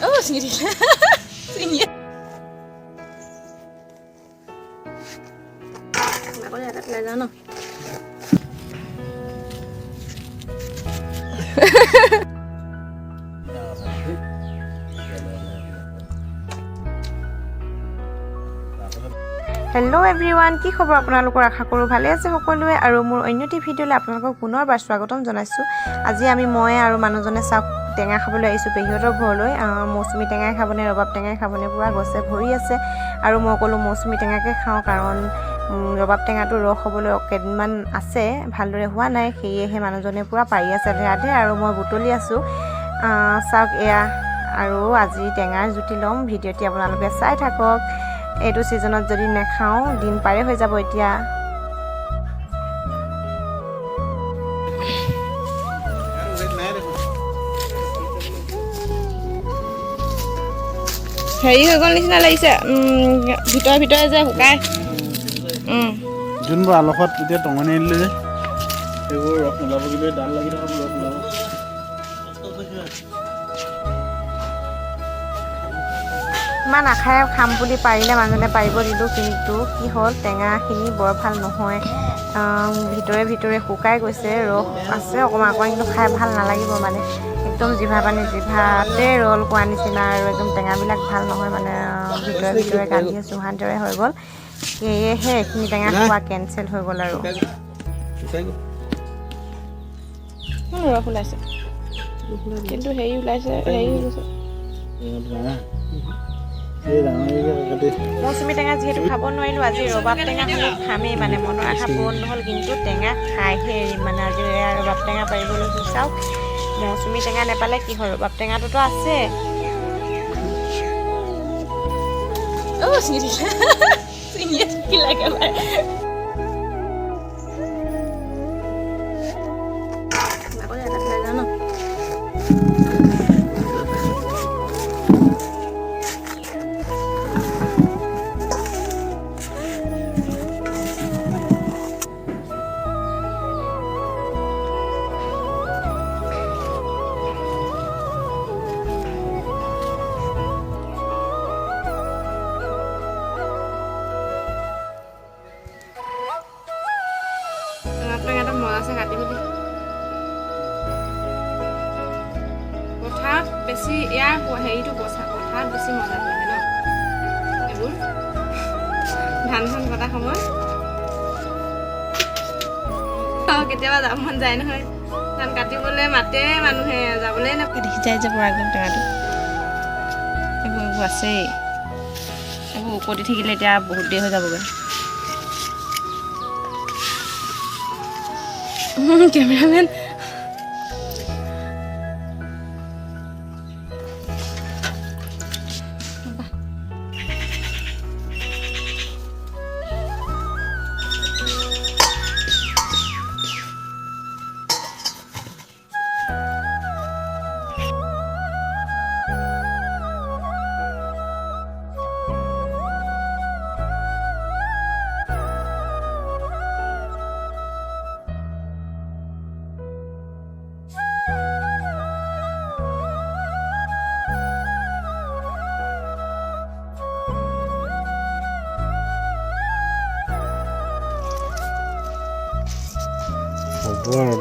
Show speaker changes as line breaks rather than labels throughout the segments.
Oh, sendiri. Sini. Aku lihat lagi no. Hello' everyone, কি খবৰ আপোনালোকৰ? আশা কৰোঁ ভালে আছে সকলোৱে। আৰু মোৰ অন্য এটি ভিডিঅ'লৈ আপোনালোকক পুনৰবাৰ স্বাগতম জনাইছোঁ। আজি মই আৰু মানুহজনে চাওক টেঙা খাবলৈ আহিছোঁ পেহীহঁতৰ ঘৰলৈ। মৌচুমী টেঙাই খাবনে ৰবাব টেঙাই খাবনে, পূৰা গছে ভৰি আছে। আৰু মই ক'লোঁ মৌচুমী টেঙাকে খাওঁ, কাৰণ ৰবাব টেঙাটো ৰস হ'বলৈ কেইদিনমান আছে, ভালদৰে হোৱা নাই। সেয়েহে মানুহজনে পূৰা পাৰি আছে আধে আৰু মই বুটলি আছোঁ। চাওক এয়া, আৰু আজি টেঙাৰ জুতি ল'ম। ভিডিঅ'টি আপোনালোকে চাই থাকক। এইটো ছিজনত যদি নাখাওঁ দিন পাৰে হৈ যাব। এতিয়া হেৰি হৈ গ'ল নিচিনা লাগিছে, ভিতৰে ভিতৰে যে শুকাই
যোনবোৰ আলসত এতিয়া টঙনি দিলে যে সেইবোৰ ৰস নোলাব, কিন্তু ডাল লাগি থকা ৰস নোলাব।
ইমান নাখায়, খাম বুলি পাৰিলে মানুহজনে পাৰিব দিলোঁ, কিন্তু কি হ'ল টেঙাখিনি বৰ ভাল নহয়। ভিতৰে ভিতৰে শুকাই গৈছে, ৰস আছে অকণমান অকণমান, কিন্তু খাই ভাল নালাগিব মানে। একদম জিভা পানী জিভাতে ৰল কোৱা নিচিনা, আৰু একদম টেঙাবিলাক ভাল নহয় মানে, ভিতৰে ভিতৰে গান্ধীয়ে চুহান দৰে হৈ গ'ল। সেয়েহে এইখিনি টেঙা খোৱা কেঞ্চেল হৈ গ'ল। আৰু ৰস ওলাইছে, কিন্তু হেৰি ওলাইছে, হেৰি হৈ গৈছে। মৌচুমী টেঙা যিহেতু খাব নোৱাৰিলোঁ, আজি ৰবাব টেঙা হ'লে খামেই মানে, মনৰ আশা পূৰণ নহ'ল। কিন্তু টেঙা খাইহে এৰিম মানে, আজি ৰবাব টেঙা পাৰিব লৈছোঁ। চাওক মৌচুমী টেঙা নাপালে কি হয়, ৰবাব টেঙাটোতো আছে। কি লাগে পথাৰত বেছি ইয়াৰ হেৰিটো পথাৰত বেছি মজা লাগে ন, এইবোৰ ধান কটা সময়। কেতিয়াবা যাব মন যায় নহয়, ধান কাটিবলৈ মাতে মানুহে, যাবলৈ নাপায়। দেখি যায় যে পুৰা একদম টেঙাটো, এইবোৰ আছেই। এইবোৰ উকতি থাকিলে এতিয়া বহুত দেৰি হৈ যাবগৈ। কেমেৰামেন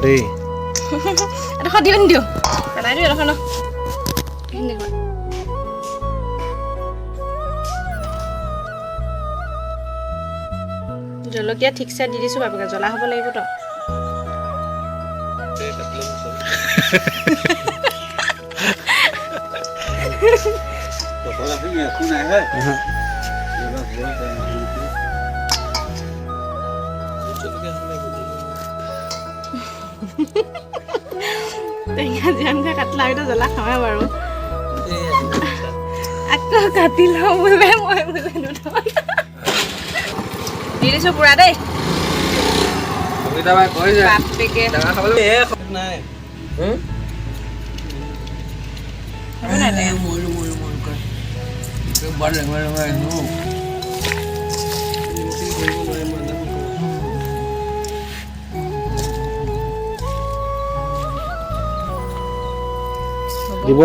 দেই
এডোখৰ দিওঁ নিদিওঁ, পেলাই দিওঁ এডোখৰ ন। জলকীয়া ঠিকছে দি দিছোঁ, বাপেকে জ্বলা হ'ব লাগিবতো। টেঙা যিমানকৈ কাটিলা আমিতো জ্বলা খাওঁৱে বাৰু, আকৌ কাটি লওঁ বোলে মই বোলে দি দিছোঁ পুৰা দেই। বাপেকে
দিব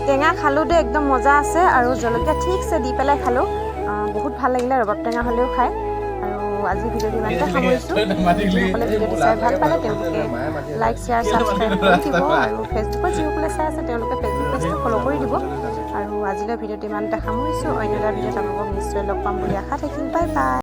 টেঙা খালোঁ দেই, একদম মজা আছে আৰু জলকীয়া ঠিকছে দি পেলাই খালোঁ। বহুত ভাল লাগিলে, ৰবাব টেঙা হ'লেও খায়। আৰু আজি ভিডিঅ'টো ইমানতে সামৰিছোঁ। যিসকলে ভিডিঅ'টো চাই ভাল পালে তেওঁলোকে লাইক, শ্বেয়াৰ, ছাবস্ক্ৰাইব কৰি দিব আৰু ফেচবুকত যিসকলে চাই আছে তেওঁলোকে ফেচবুক পেজটো ফ'ল' কৰি দিব। আৰু আজিলৈ ভিডিঅ'টো ইমানতে সামৰিছোঁ। অন্য এটা ভিডিঅ'ত আপোনালোকক নিশ্চয় লগ পাম বুলি আশা থাকিল। Bye bye.